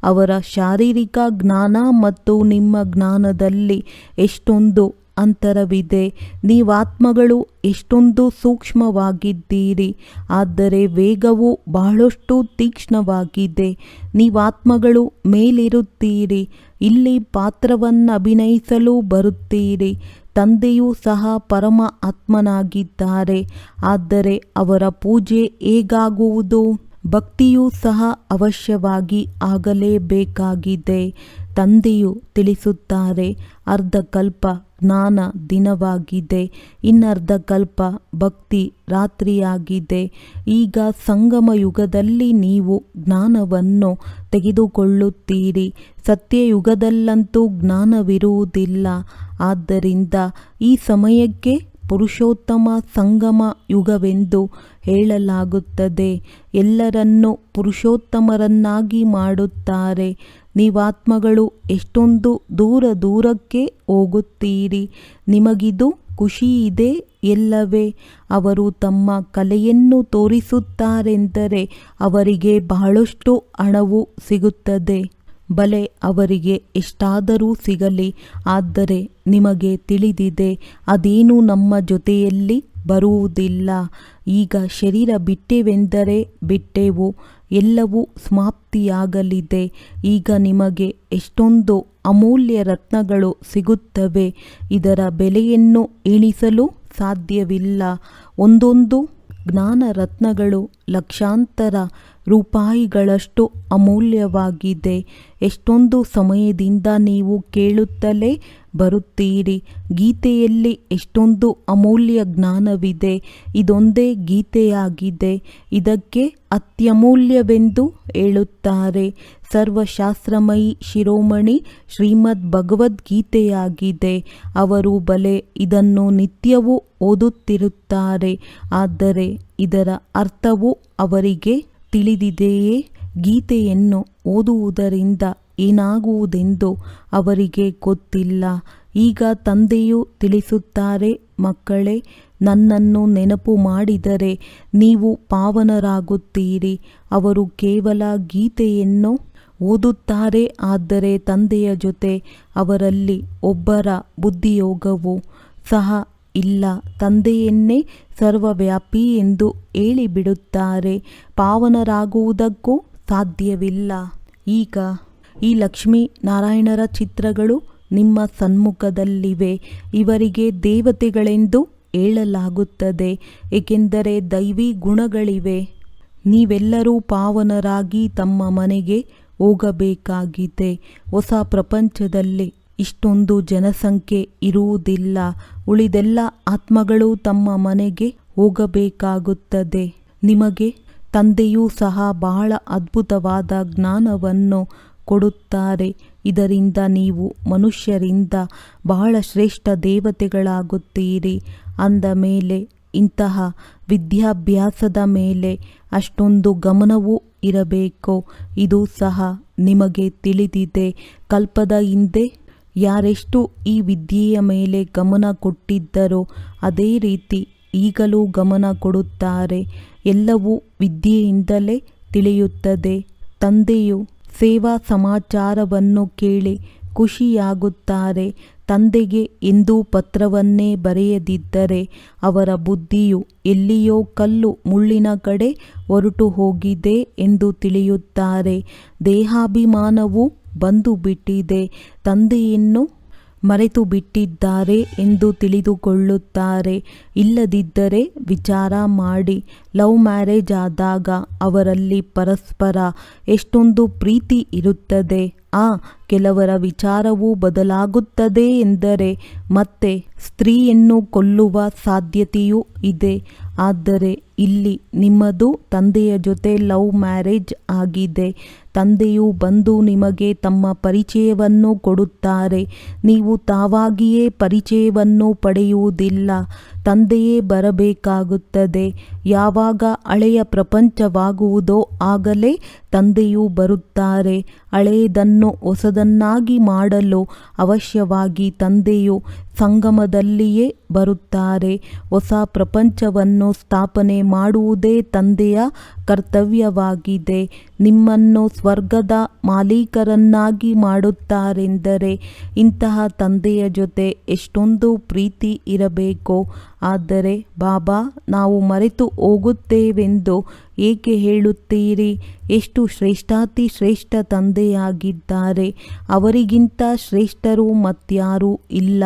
ಅವರ ಶಾರೀರಿಕ ಜ್ಞಾನ ಮತ್ತು ನಿಮ್ಮ ಜ್ಞಾನದಲ್ಲಿ ಎಷ್ಟೊಂದು ಅಂತರವಿದೆ. ನೀವಾತ್ಮಗಳು ಎಷ್ಟೊಂದು ಸೂಕ್ಷ್ಮವಾಗಿದ್ದೀರಿ, ಆದರೆ ವೇಗವು ಬಹಳಷ್ಟು ತೀಕ್ಷ್ಣವಾಗಿದೆ. ನೀವಾತ್ಮಗಳು ಮೇಲಿರುತ್ತೀರಿ. ಇಲ್ಲಿ ಪಾತ್ರವನ್ನಭಿನಯಿಸಲು ಬರುತ್ತೀರಿ. ತಂದೆಯೂ ಸಹ ಪರಮ ಆತ್ಮನಾಗಿದ್ದಾರೆ. ಆದರೆ ಅವರ ಪೂಜೆ ಹೇಗಾಗುವುದು? ಭಕ್ತಿಯೂ ಸಹ ಅವಶ್ಯವಾಗಿ ಆಗಲೇಬೇಕಾಗಿದೆ. ತಂದೆಯು ತಿಳಿಸುತ್ತಾರೆ, ಅರ್ಧಕಲ್ಪ ಜ್ಞಾನ ದಿನವಾಗಿದೆ, ಇನ್ನರ್ಧಕಲ್ಪ ಭಕ್ತಿ ರಾತ್ರಿಯಾಗಿದೆ. ಈಗ ಸಂಗಮ ಯುಗದಲ್ಲಿ ನೀವು ಜ್ಞಾನವನ್ನು ತೆಗೆದುಕೊಳ್ಳುತ್ತೀರಿ. ಸತ್ಯಯುಗದಲ್ಲಂತೂ ಜ್ಞಾನವಿರುವುದಿಲ್ಲ. ಆದ್ದರಿಂದ ಈ ಸಮಯಕ್ಕೆ ಪುರುಷೋತ್ತಮ ಸಂಗಮ ಯುಗವೆಂದು ಹೇಳಲಾಗುತ್ತದೆ. ಎಲ್ಲರನ್ನೂ ಪುರುಷೋತ್ತಮರನ್ನಾಗಿ ಮಾಡುತ್ತಾರೆ. ನೀವಾತ್ಮಗಳು ಎಷ್ಟೊಂದು ದೂರಕ್ಕೆ ಹೋಗುತ್ತೀರಿ. ನಿಮಗಿದು ಖುಷಿಯಿದೆ ಎಲ್ಲವೇ? ಅವರು ತಮ್ಮ ಕಲೆಯನ್ನು ತೋರಿಸುತ್ತಾರೆಂದರೆ ಅವರಿಗೆ ಬಹಳಷ್ಟು ಹಣವು ಸಿಗುತ್ತದೆ. ಬಲೆ, ಅವರಿಗೆ ಎಷ್ಟಾದರೂ ಸಿಗಲಿ. ಆದರೆ ನಿಮಗೆ ತಿಳಿದಿದೆ, ಅದೇನು ನಮ್ಮ ಜೊತೆಯಲ್ಲಿ ಬರುವುದಿಲ್ಲ. ಈಗ ಶರೀರ ಬಿಟ್ಟೆವೆಂದರೆ ಬಿಟ್ಟೆವು, ಎಲ್ಲವೂ ಸಮಾಪ್ತಿಯಾಗಲಿದೆ. ಈಗ ನಿಮಗೆ ಎಷ್ಟೊಂದು ಅಮೂಲ್ಯ ರತ್ನಗಳು ಸಿಗುತ್ತವೆ. ಇದರ ಬೆಲೆಯನ್ನು ಎಣಿಸಲು ಸಾಧ್ಯವಿಲ್ಲ. ಒಂದೊಂದು ಜ್ಞಾನ ರತ್ನಗಳು ಲಕ್ಷಾಂತರ ರೂಪಾಯಿಗಳಷ್ಟು ಅಮೂಲ್ಯವಾಗಿದೆ. ಎಷ್ಟೊಂದು ಸಮಯದಿಂದ ನೀವು ಕೇಳುತ್ತಲೇ ಬರುತ್ತೀರಿ. ಗೀತೆಯಲ್ಲಿ ಎಷ್ಟೊಂದು ಅಮೂಲ್ಯ ಜ್ಞಾನವಿದೆ. ಇದೊಂದೇ ಗೀತೆಯಾಗಿದೆ. ಇದಕ್ಕೆ ಅತ್ಯಮೂಲ್ಯವೆಂದು ಹೇಳುತ್ತಾರೆ. ಸರ್ವಶಾಸ್ತ್ರಮಯಿ ಶಿರೋಮಣಿ ಶ್ರೀಮದ್ ಭಗವದ್ಗೀತೆಯಾಗಿದೆ. ಅವರು ಬಲೆ ಇದನ್ನು ನಿತ್ಯವೂ ಓದುತ್ತಿರುತ್ತಾರೆ. ಆದರೆ ಇದರ ಅರ್ಥವು ಅವರಿಗೆ ತಿಳಿದಿದೆಯೇ? ಗೀತೆಯನ್ನು ಓದುವುದರಿಂದ ಏನಾಗುವುದೆಂದು ಅವರಿಗೆ ಗೊತ್ತಿಲ್ಲ. ಈಗ ತಂದೆಯು ತಿಳಿಸುತ್ತಾರೆ, ಮಕ್ಕಳೇ, ನನ್ನನ್ನು ನೆನಪು ಮಾಡಿದರೆ ನೀವು ಪಾವನರಾಗುತ್ತೀರಿ. ಅವರು ಕೇವಲ ಗೀತೆಯನ್ನು ಓದುತ್ತಾರೆ. ಆದರೆ ತಂದೆಯ ಜೊತೆ ಅವರಲ್ಲಿ ಒಬ್ಬರ ಬುದ್ಧಿಯೋಗವು ಸಹ ಇಲ್ಲ, ತಂದೆಯನ್ನೇ ಸರ್ವವ್ಯಾಪಿ ಎಂದು ಹೇಳಿಬಿಡುತ್ತಾರೆ. ಪಾವನರಾಗುವುದಕ್ಕೂ ಸಾಧ್ಯವಿಲ್ಲ. ಈಗ ಈ ಲಕ್ಷ್ಮೀ ನಾರಾಯಣರ ಚಿತ್ರಗಳು ನಿಮ್ಮ ಸನ್ಮುಖದಲ್ಲಿವೆ. ಇವರಿಗೆ ದೇವತೆಗಳೆಂದು ಹೇಳಲಾಗುತ್ತದೆ, ಏಕೆಂದರೆ ದೈವಿ ಗುಣಗಳಿವೆ. ನೀವೆಲ್ಲರೂ ಪಾವನರಾಗಿ ತಮ್ಮ ಮನೆಗೆ ಹೋಗಬೇಕಾಗಿದೆ. ಹೊಸ ಪ್ರಪಂಚದಲ್ಲಿ ಇಷ್ಟೊಂದು ಜನಸಂಖ್ಯೆ ಇರುವುದಿಲ್ಲ. ಉಳಿದೆಲ್ಲ ಆತ್ಮಗಳು ತಮ್ಮ ಮನೆಗೆ ಹೋಗಬೇಕಾಗುತ್ತದೆ. ನಿಮಗೆ ತಂದೆಯೂ ಸಹ ಬಹಳ ಅದ್ಭುತವಾದ ಜ್ಞಾನವನ್ನು ಕೊಡುತ್ತಾರೆ. ಇದರಿಂದ ನೀವು ಮನುಷ್ಯರಿಂದ ಬಹಳ ಶ್ರೇಷ್ಠ ದೇವತೆಗಳಾಗುತ್ತೀರಿ. ಅಂದ ಮೇಲೆ ಇಂತಹ ವಿದ್ಯಾಭ್ಯಾಸದ ಮೇಲೆ ಅಷ್ಟೊಂದು ಗಮನವೂ ಇರಬೇಕು. ಇದು ಸಹ ನಿಮಗೆ ತಿಳಿದಿದೆ. ಕಲ್ಪದ ಹಿಂದೆ ಯಾರೆಷ್ಟು ಈ ವಿದ್ಯೆಯ ಮೇಲೆ ಗಮನ ಕೊಟ್ಟಿದ್ದರೋ ಅದೇ ರೀತಿ ಈಗಲೂ ಗಮನ ಕೊಡುತ್ತಾರೆ. ಎಲ್ಲವೂ ವಿದ್ಯೆಯಿಂದಲೇ ತಿಳಿಯುತ್ತದೆ. ತಂದೆಯು ಸೇವಾ ಸಮಾಚಾರವನ್ನು ಕೇಳಿ ಖುಷಿಯಾಗುತ್ತಾರೆ. ತಂದೆಗೆ ಎಂದೂ ಪತ್ರವನ್ನೇ ಬರೆಯದಿದ್ದರೆ ಅವರ ಬುದ್ಧಿಯು ಎಲ್ಲಿಯೋ ಕಲ್ಲು ಮುಳ್ಳಿನ ಕಡೆ ಹೊರಟು ಹೋಗಿದೆ ಎಂದು ತಿಳಿಯುತ್ತಾರೆ. ದೇಹಾಭಿಮಾನವು ಬಂದು ಬಿಟ್ಟಿದೆ, ತಂದೆಯನ್ನು ಮರೆತು ಬಿಟ್ಟಿದ್ದಾರೆ ಎಂದು ತಿಳಿದುಕೊಳ್ಳುತ್ತಾರೆ. ಇಲ್ಲದಿದ್ದರೆ ವಿಚಾರ ಮಾಡಿ. ಲವ್ ಮ್ಯಾರೇಜ್ ಆದಾಗ ಅವರಲ್ಲಿ ಪರಸ್ಪರ ಎಷ್ಟೊಂದು ಪ್ರೀತಿ ಇರುತ್ತದೆ. ಕೆಲವರ ವಿಚಾರವೂ ಬದಲಾಗುತ್ತದೆ ಎಂದರೆ ಮತ್ತೆ ಸ್ತ್ರೀಯನ್ನು ಕೊಲ್ಲುವ ಸಾಧ್ಯತೆಯೂ ಇದೆ. ಆದರೆ ಇಲ್ಲಿ ನಿಮ್ಮದು ತಂದೆಯ ಜೊತೆ ಲವ್ ಮ್ಯಾರೇಜ್ ಆಗಿದೆ. ತಂದೆಯು ಬಂದು ನಿಮಗೆ ತಮ್ಮ ಪರಿಚಯವನ್ನು ಕೊಡುತ್ತಾರೆ. ನೀವು ತಾವಾಗಿಯೇ ಪರಿಚಯವನ್ನು ಪಡೆಯುವುದಿಲ್ಲ, ತಂದೆಯೇ ಬರಬೇಕಾಗುತ್ತದೆ. ಯಾವಾಗ ಹಳೆಯ ಪ್ರಪಂಚವಾಗುವುದೋ ಆಗಲೇ ತಂದೆಯು ಬರುತ್ತಾರೆ. ಹಳೆಯದನ್ನು ಹೊಸದನ್ನಾಗಿ ಮಾಡಲು ಅವಶ್ಯವಾಗಿ ತಂದೆಯು ಸಂಗಮದಲ್ಲಿಯೇ ಬರುತ್ತಾರೆ. ಹೊಸ ಪ್ರಪಂಚವನ್ನು ಸ್ಥಾಪನೆ ಮಾಡುವುದೇ ತಂದೆಯ ಕರ್ತವ್ಯವಾಗಿದೆ. ನಿಮ್ಮನ್ನು ಸ್ವರ್ಗದ ಮಾಲೀಕರನ್ನಾಗಿ ಮಾಡುತ್ತಾರೆಂದರೆ ಇಂತಹ ತಂದೆಯ ಜೊತೆ ಎಷ್ಟೊಂದು ಪ್ರೀತಿ ಇರಬೇಕು. ಆದರೆ ಬಾಬಾ, ನಾವು ಮರೆತು ಹೋಗುತ್ತೇವೆಂದು ಏಕೆ ಹೇಳುತ್ತೀರಿ? ಎಷ್ಟು ಶ್ರೇಷ್ಠಾತಿ ಶ್ರೇಷ್ಠ ತಂದೆಯಾಗಿದ್ದಾರೆ. ಅವರಿಗಿಂತ ಶ್ರೇಷ್ಠರು ಮತ್ಯಾರೂ ಇಲ್ಲ.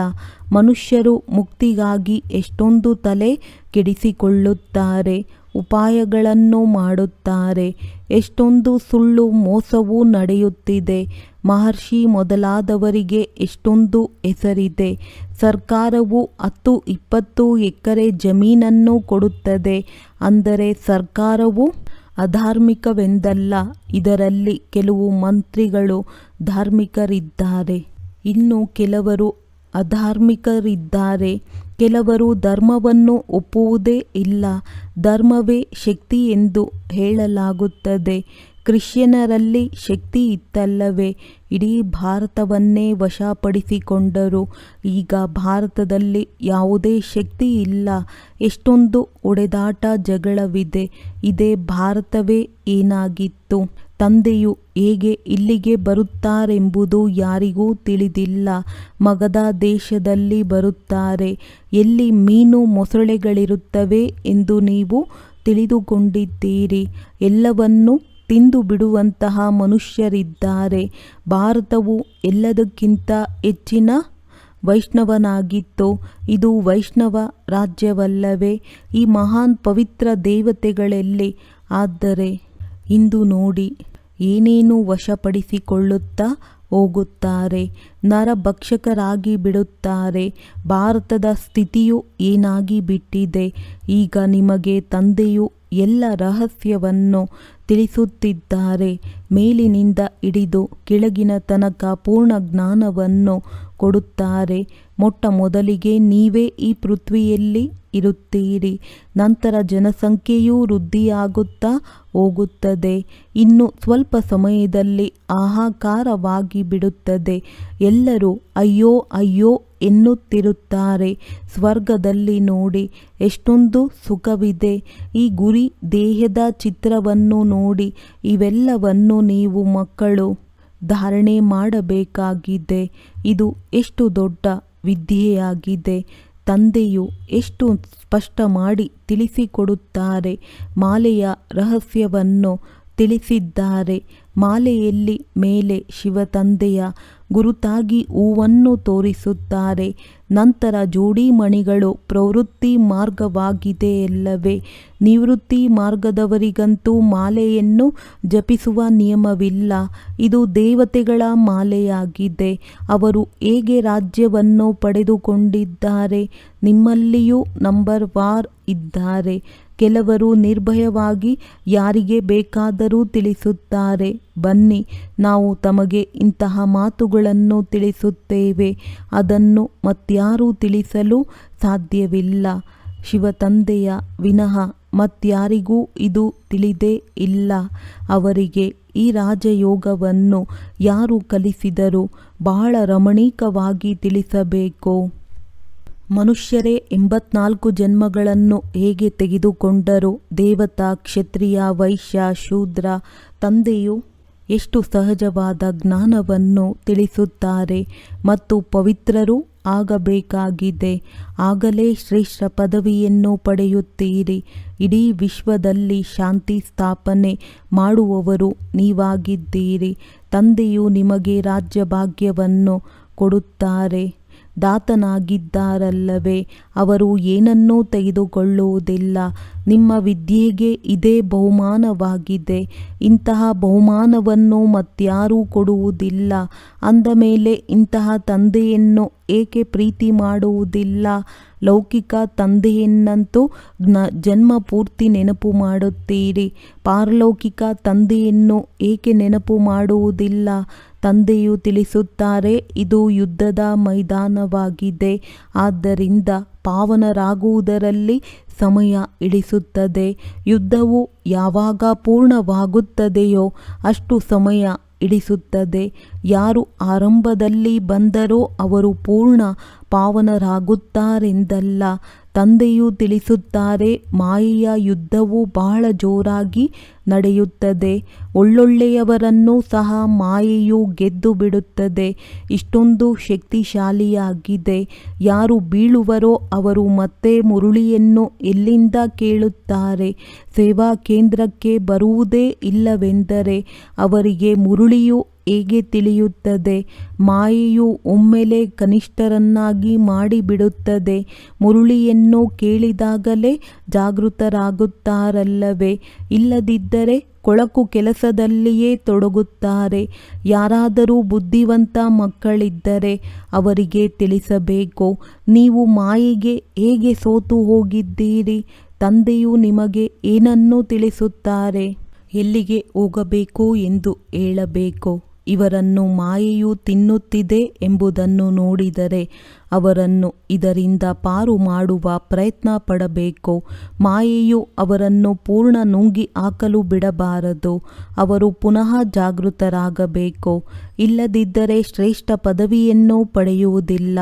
ಮನುಷ್ಯರು ಮುಕ್ತಿಗಾಗಿ ಎಷ್ಟೊಂದು ತಲೆ ಕೆಡಿಸಿಕೊಳ್ಳುತ್ತಾರೆ, ಉಪಾಯಗಳನ್ನು ಮಾಡುತ್ತಾರೆ. ಎಷ್ಟೊಂದು ಸುಳ್ಳು ಮೋಸವೂ ನಡೆಯುತ್ತಿದೆ. ಮಹರ್ಷಿ ಮೊದಲಾದವರಿಗೆ ಎಷ್ಟೊಂದು ಹೆಸರಿದೆ. ಸರ್ಕಾರವು 10-20 ಎಕರೆ ಜಮೀನನ್ನು ಕೊಡುತ್ತದೆ. ಅಂದರೆ ಸರ್ಕಾರವು ಅಧಾರ್ಮಿಕವೆಂದಲ್ಲ. ಇದರಲ್ಲಿ ಕೆಲವು ಮಂತ್ರಿಗಳು ಧಾರ್ಮಿಕರಿದ್ದಾರೆ, ಇನ್ನು ಕೆಲವರು ಅಧಾರ್ಮಿಕರಿದ್ದಾರೆ. ಕೆಲವರು ಧರ್ಮವನ್ನು ಒಪ್ಪುವುದೇ ಇಲ್ಲ. ಧರ್ಮವೇ ಶಕ್ತಿ ಎಂದು ಹೇಳಲಾಗುತ್ತದೆ. ಕ್ರಿಶ್ಚಿಯನರಲ್ಲಿ ಶಕ್ತಿ ಇತ್ತಲ್ಲವೇ? ಇಡೀ ಭಾರತವನ್ನೇ ವಶಪಡಿಸಿಕೊಂಡರು. ಈಗ ಭಾರತದಲ್ಲಿ ಯಾವುದೇ ಶಕ್ತಿ ಇಲ್ಲ. ಎಷ್ಟೊಂದು ಹೊಡೆದಾಟ ಜಗಳವಿದೆ. ಇದೇ ಭಾರತವೇ ಏನಾಗಿತ್ತು? ತಂದೆಯು ಹೇಗೆ ಇಲ್ಲಿಗೆ ಬರುತ್ತಾರೆಂಬುದು ಯಾರಿಗೂ ತಿಳಿದಿಲ್ಲ. ಮಗಧ ದೇಶದಲ್ಲಿ ಬರುತ್ತಾರೆ. ಎಲ್ಲಿ ಮೀನು ಮೊಸಳೆಗಳಿರುತ್ತವೆ ಎಂದು ನೀವು ತಿಳಿದುಕೊಂಡಿದ್ದೀರಿ. ಎಲ್ಲವನ್ನೂ ತಿಂದು ಬಿಡುವಂತಹ ಮನುಷ್ಯರಿದ್ದಾರೆ. ಭಾರತವು ಎಲ್ಲದಕ್ಕಿಂತ ಹೆಚ್ಚಿನ ವೈಷ್ಣವನಾಗಿತ್ತು. ಇದು ವೈಷ್ಣವ ರಾಜ್ಯವಲ್ಲವೇ? ಈ ಮಹಾನ್ ಪವಿತ್ರ ದೇವತೆಗಳೆಲ್ಲಿ? ಆದರೆ ಇಂದು ನೋಡಿ, ಏನೇನು ವಶಪಡಿಸಿಕೊಳ್ಳುತ್ತಾ ಹೋಗುತ್ತಾರೆ. ನರಭಕ್ಷಕರಾಗಿ ಬಿಡುತ್ತಾರೆ. ಭಾರತದ ಸ್ಥಿತಿಯು ಏನಾಗಿ ಬಿಟ್ಟಿದೆ? ಈಗ ನಿಮಗೆ ತಂದೆಯು ಎಲ್ಲ ರಹಸ್ಯವನ್ನು ತಿಳಿಸುತ್ತಿದ್ದಾರೆ. ಮೇಲಿನಿಂದ ಹಿಡಿದು ಕೆಳಗಿನ ತನಕ ಪೂರ್ಣ ಜ್ಞಾನವನ್ನು ಕೊಡುತ್ತಾರೆ. ಮೊಟ್ಟ ಮೊದಲಿಗೆ ನೀವೇ ಈ ಪೃಥ್ವಿಯಲ್ಲಿ ಇರುತ್ತೀರಿ. ನಂತರ ಜನಸಂಖ್ಯೆಯೂ ವೃದ್ಧಿಯಾಗುತ್ತಾ ಹೋಗುತ್ತದೆ. ಇನ್ನು ಸ್ವಲ್ಪ ಸಮಯದಲ್ಲಿ ಹಾಹಾಕಾರವಾಗಿ ಬಿಡುತ್ತದೆ. ಎಲ್ಲರೂ ಅಯ್ಯೋ ಅಯ್ಯೋ ಎನ್ನುತ್ತಿರುತ್ತಾರೆ. ಸ್ವರ್ಗದಲ್ಲಿ ನೋಡಿ ಎಷ್ಟೊಂದು ಸುಖವಿದೆ. ಈ ಗುರಿ ದೇಹದ ಚಿತ್ರವನ್ನು ನೋಡಿ. ಇವೆಲ್ಲವನ್ನು ನೀವು ಮಕ್ಕಳು ಧಾರಣೆ ಮಾಡಬೇಕಾಗಿದೆ. ಇದು ಎಷ್ಟು ದೊಡ್ಡ ವಿದ್ಯೆಯಾಗಿದೆ. ತಂದೆಯು ಎಷ್ಟು ಸ್ಪಷ್ಟ ಮಾಡಿ ತಿಳಿಸಿಕೊಡುತ್ತಾರೆ. ಮಾಲೆಯ ರಹಸ್ಯವನ್ನು ತಿಳಿಸಿದ್ದಾರೆ. ಮಾಲೆಯಲ್ಲಿ ಮೇಲೆ ಶಿವತಂದೆಯ ಗುರುತಾಗಿ ಹೂವನ್ನು ತೋರಿಸುತ್ತಾರೆ. ನಂತರ ಜೋಡಿ ಮಣಿಗಳು ಪ್ರವೃತ್ತಿ ಮಾರ್ಗವಾಗಿದೆಯಲ್ಲವೇ? ನಿವೃತ್ತಿ ಮಾರ್ಗದವರಿಗಂತೂ ಮಾಲೆಯನ್ನು ಜಪಿಸುವ ನಿಯಮವಿಲ್ಲ. ಇದು ದೇವತೆಗಳ ಮಾಲೆಯಾಗಿದೆ. ಅವರು ಹೇಗೆ ರಾಜ್ಯವನ್ನು ಪಡೆದುಕೊಂಡಿದ್ದಾರೆ? ನಿಮ್ಮಲ್ಲಿಯೂ ನಂಬರ್ ವಾರ್ ಇದ್ದಾರೆ. ಕೆಲವರು ನಿರ್ಭಯವಾಗಿ ಯಾರಿಗೆ ಬೇಕಾದರೂ ತಿಳಿಸುತ್ತಾರೆ. ಬನ್ನಿ, ನಾವು ತಮಗೆ ಇಂತಹ ಮಾತುಗಳನ್ನು ತಿಳಿಸುತ್ತೇವೆ. ಅದನ್ನು ಮತ್ಯಾರೂ ತಿಳಿಸಲು ಸಾಧ್ಯವಿಲ್ಲ. ಶಿವತಂದೆಯ ವಿನಃ ಮತ್ಯಾರಿಗೂ ಇದು ತಿಳಿದೇ ಇಲ್ಲ. ಅವರಿಗೆ ಈ ರಾಜಯೋಗವನ್ನು ಯಾರು ಕಲಿಸಿದರೂ ಬಹಳ ರಮಣೀಕವಾಗಿ ತಿಳಿಸಬೇಕು. ಮನುಷ್ಯರೇ 84 ಜನ್ಮಗಳನ್ನು ಹೇಗೆ ತೆಗೆದುಕೊಂಡರು? ದೇವತಾ, ಕ್ಷತ್ರಿಯ, ವೈಶ್ಯ, ಶೂದ್ರ. ತಂದೆಯು ಎಷ್ಟು ಸಹಜವಾದ ಜ್ಞಾನವನ್ನು ತಿಳಿಸುತ್ತಾರೆ ಮತ್ತು ಪವಿತ್ರರೂ ಆಗಬೇಕಾಗಿದೆ. ಆಗಲೇ ಶ್ರೇಷ್ಠ ಪದವಿಯನ್ನು ಪಡೆಯುತ್ತೀರಿ. ಇಡೀ ವಿಶ್ವದಲ್ಲಿ ಶಾಂತಿ ಸ್ಥಾಪನೆ ಮಾಡುವವರು ನೀವಾಗಿದ್ದೀರಿ. ತಂದೆಯು ನಿಮಗೆ ರಾಜ್ಯಭಾಗ್ಯವನ್ನು ಕೊಡುತ್ತಾರೆ. ದಾತನಾಗಿದ್ದಾರಲ್ಲವೇ? ಅವರು ಏನನ್ನೂ ತೆಗೆದುಕೊಳ್ಳುವುದಿಲ್ಲ. ನಿಮ್ಮ ವಿದ್ಯೆಗೆ ಇದೇ ಬಹುಮಾನವಾಗಿದೆ. ಇಂತಹ ಬಹುಮಾನವನ್ನು ಮತ್ಯಾರೂ ಕೊಡುವುದಿಲ್ಲ. ಅಂದ ಮೇಲೆ ಇಂತಹ ತಂದೆಯನ್ನು ಏಕೆ ಪ್ರೀತಿ ಮಾಡುವುದಿಲ್ಲ? ಲೌಕಿಕ ತಂದೆಯನ್ನಂತೂ ಜನ್ಮ ಪೂರ್ತಿ ನೆನಪು ಮಾಡುತ್ತೀರಿ. ಪಾರಲೌಕಿಕ ತಂದೆಯನ್ನು ಏಕೆ ನೆನಪು ಮಾಡುವುದಿಲ್ಲ? ತಂದೆಯು ತಿಳಿಸುತ್ತಾರೆ, ಇದು ಯುದ್ಧದ ಮೈದಾನವಾಗಿದೆ. ಆದ್ದರಿಂದ ಪಾವನರಾಗುವುದರಲ್ಲಿ ಸಮಯ ಹಿಡಿಸುತ್ತದೆ. ಯುದ್ಧವು ಯಾವಾಗ ಪೂರ್ಣವಾಗುತ್ತದೆಯೋ ಅಷ್ಟು ಸಮಯ ಹಿಡಿಸುತ್ತದೆ. ಯಾರು ಆರಂಭದಲ್ಲಿ ಬಂದರೋ ಅವರು ಪೂರ್ಣ ಪಾವನರಾಗುತ್ತಾರೆಂದಲ್ಲ. ತಂದೆಯು ತಿಳಿಸುತ್ತಾರೆ, ಮಾಯೆಯ ಯುದ್ಧವು ಬಹಳ ಜೋರಾಗಿ ನಡೆಯುತ್ತದೆ. ಒಳ್ಳೊಳ್ಳೆಯವರನ್ನು ಸಹ ಮಾಯೆಯು ಗೆದ್ದು ಬಿಡುತ್ತದೆ. ಇಷ್ಟೊಂದು ಶಕ್ತಿಶಾಲಿಯಾಗಿದೆ. ಯಾರು ಬೀಳುವರೋ ಅವರು ಮತ್ತೆ ಮುರುಳಿಯನ್ನು ಎಲ್ಲಿಂದ ಕೇಳುತ್ತಾರೆ? ಸೇವಾ ಕೇಂದ್ರಕ್ಕೆ ಬರುವುದೇ ಇಲ್ಲವೆಂದರೆ ಅವರಿಗೆ ಮುರುಳಿಯು ಹೇಗೆ ತಿಳಿಯುತ್ತದೆ? ಮಾಯೆಯು ಒಮ್ಮೆಲೆ ಕನಿಷ್ಠರನ್ನಾಗಿ ಮಾಡಿಬಿಡುತ್ತದೆ. ಮುರುಳಿಯನ್ನು ಕೇಳಿದಾಗಲೇ ಜಾಗೃತರಾಗುತ್ತಾರಲ್ಲವೇ? ಇಲ್ಲದಿದ್ದರೆ ಕೊಳಕು ಕೆಲಸದಲ್ಲಿಯೇ ತೊಡಗುತ್ತಾರೆ. ಯಾರಾದರೂ ಬುದ್ಧಿವಂತ ಮಕ್ಕಳಿದ್ದರೆ ಅವರಿಗೆ ತಿಳಿಸಬೇಕು, ನೀವು ಮಾಯೆಗೆ ಹೇಗೆ ಸೋತು ಹೋಗಿದ್ದೀರಿ. ತಂದೆಯು ನಿಮಗೆ ಏನನ್ನು ತಿಳಿಸುತ್ತಾರೆ? ಎಲ್ಲಿಗೆ ಹೋಗಬೇಕು ಎಂದು ಹೇಳಬೇಕು. ಇವರನ್ನು ಮಾಯೆಯು ತಿನ್ನುತ್ತಿದೆ ಎಂಬುದನ್ನು ನೋಡಿದರೆ ಅವರನ್ನು ಇದರಿಂದ ಪಾರು ಮಾಡುವ ಪ್ರಯತ್ನ ಪಡಬೇಕು. ಮಾಯೆಯು ಅವರನ್ನು ಪೂರ್ಣ ನುಂಗಿ ಹಾಕಲು ಬಿಡಬಾರದು. ಅವರು ಪುನಃ ಜಾಗೃತರಾಗಬೇಕು. ಇಲ್ಲದಿದ್ದರೆ ಶ್ರೇಷ್ಠ ಪದವಿಯನ್ನು ಪಡೆಯುವುದಿಲ್ಲ.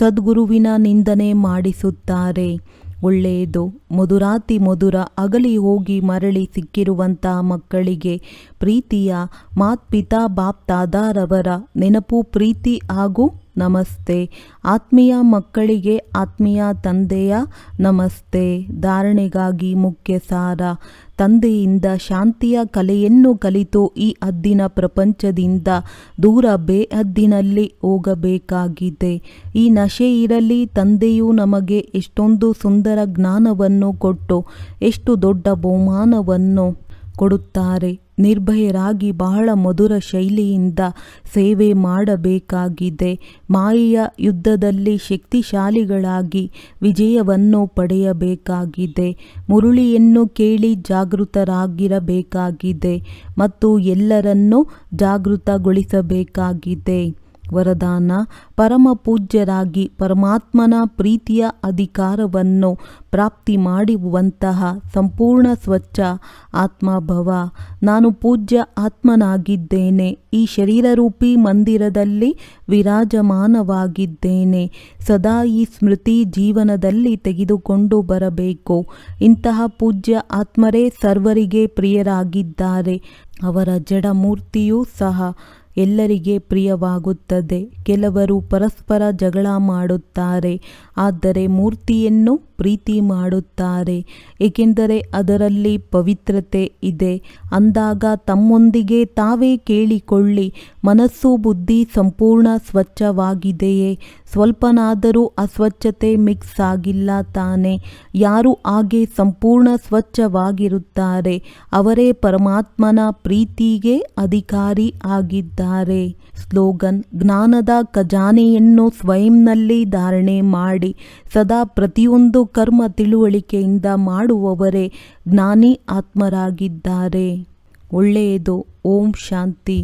ಸದ್ಗುರುವಿನ ನಿಂದನೆ ಮಾಡಿಸುತ್ತಾರೆ. ಒಳ್ಳೆಯದು. ಮಧುರಾತಿ ಮಧುರ ಅಗಲಿ ಹೋಗಿ ಮರಳಿ ಸಿಕ್ಕಿರುವಂತಹ ಮಕ್ಕಳಿಗೆ ಪ್ರೀತಿಯ ಮಾತ್ಪಿತಾ ಬಾಪ್ ದಾದಾರವರ ನೆನಪು, ಪ್ರೀತಿ ಹಾಗೂ ನಮಸ್ತೆ. ಆತ್ಮೀಯ ಮಕ್ಕಳಿಗೆ ಆತ್ಮೀಯ ತಂದೆಯ ನಮಸ್ತೆ. ಧಾರಣೆಗಾಗಿ ಮುಖ್ಯ ಸಾರ. ತಂದೆಯಿಂದ ಶಾಂತಿಯ ಕಲೆಯನ್ನು ಕಲಿತು ಈ ಹದ್ದಿನ ಪ್ರಪಂಚದಿಂದ ದೂರ ಬೇಹದ್ದಿನಲ್ಲಿ ಹೋಗಬೇಕಾಗಿದೆ. ಈ ನಶೆ ಇರಲಿ. ತಂದೆಯು ನಮಗೆ ಎಷ್ಟೊಂದು ಸುಂದರ ಜ್ಞಾನವನ್ನು ಕೊಟ್ಟು ಎಷ್ಟು ದೊಡ್ಡ ಬಹುಮಾನವನ್ನು ಕೊಡುತ್ತಾರೆ. ನಿರ್ಭಯರಾಗಿ ಬಹಳ ಮಧುರ ಶೈಲಿಯಿಂದ ಸೇವೆ ಮಾಡಬೇಕಾಗಿದೆ. ಮಾಯೆಯ ಯುದ್ಧದಲ್ಲಿ ಶಕ್ತಿಶಾಲಿಗಳಾಗಿ ವಿಜಯವನ್ನು ಪಡೆಯಬೇಕಾಗಿದೆ. ಮುರುಳಿಯನ್ನು ಕೇಳಿ ಜಾಗೃತರಾಗಿರಬೇಕಾಗಿದೆ ಮತ್ತು ಎಲ್ಲರನ್ನೂ ಜಾಗೃತಗೊಳಿಸಬೇಕಾಗಿದೆ. ವರದಾನ: ಪರಮ ಪೂಜ್ಯರಾಗಿ ಪರಮಾತ್ಮನ ಪ್ರೀತಿಯ ಅಧಿಕಾರವನ್ನು ಪ್ರಾಪ್ತಿ ಮಾಡುವಂತಹ ಸಂಪೂರ್ಣ ಸ್ವಚ್ಛ ಆತ್ಮಭವ. ನಾನು ಪೂಜ್ಯ ಆತ್ಮನಾಗಿದ್ದೇನೆ. ಈ ಶರೀರರೂಪಿ ಮಂದಿರದಲ್ಲಿ ವಿರಾಜಮಾನವಾಗಿದ್ದೇನೆ. ಸದಾ ಈ ಸ್ಮೃತಿ ಜೀವನದಲ್ಲಿ ತೆಗೆದುಕೊಂಡು ಬರಬೇಕು. ಇಂತಹ ಪೂಜ್ಯ ಆತ್ಮರೇ ಸರ್ವರಿಗೆ ಪ್ರಿಯರಾಗಿದ್ದಾರೆ. ಅವರ ಜಡ ಮೂರ್ತಿಯೂ ಸಹ ಎಲ್ಲರಿಗೆ ಪ್ರಿಯವಾಗುತ್ತದೆ. ಕೆಲವರು ಪರಸ್ಪರ ಜಗಳ ಮಾಡುತ್ತಾರೆ, ಆದರೆ ಮೂರ್ತಿಯನ್ನು ಪ್ರೀತಿ ಮಾಡುತ್ತಾರೆ, ಏಕೆಂದರೆ ಅದರಲ್ಲಿ ಪವಿತ್ರತೆ ಇದೆ. ಅಂದಾಗ ತಮ್ಮೊಂದಿಗೆ ತಾವೇ ಕೇಳಿಕೊಳ್ಳಿ, ಮನಸ್ಸು ಬುದ್ಧಿ ಸಂಪೂರ್ಣ ಸ್ವಚ್ಛವಾಗಿದೆಯೇ? ಸ್ವಲ್ಪನಾದರೂ ಅಸ್ವಚ್ಛತೆ ಮಿಕ್ಸ್ ಆಗಿಲ್ಲ ತಾನೆ? ಯಾರು ಹಾಗೆ ಸಂಪೂರ್ಣ ಸ್ವಚ್ಛವಾಗಿರುತ್ತಾರೆ ಅವರೇ ಪರಮಾತ್ಮನ ಪ್ರೀತಿಗೆ ಅಧಿಕಾರಿ ಆಗಿದ್ದಾರೆ. ಸ್ಲೋಗನ್: ಜ್ಞಾನದ ಖಜಾನೆಯನ್ನು ಸ್ವಯಂನಲ್ಲಿ ಧಾರಣೆ ಮಾಡಿ ಸದಾ ಪ್ರತಿಯೊಂದು ಕರ್ಮ ತಿಳುವಳಿಕೆಯಿಂದ ಮಾಡುವವರೇ ಜ್ಞಾನಿ ಆತ್ಮರಾಗಿದ್ದಾರೆ. ಒಳ್ಳೆಯದು. ಓಂ ಶಾಂತಿ.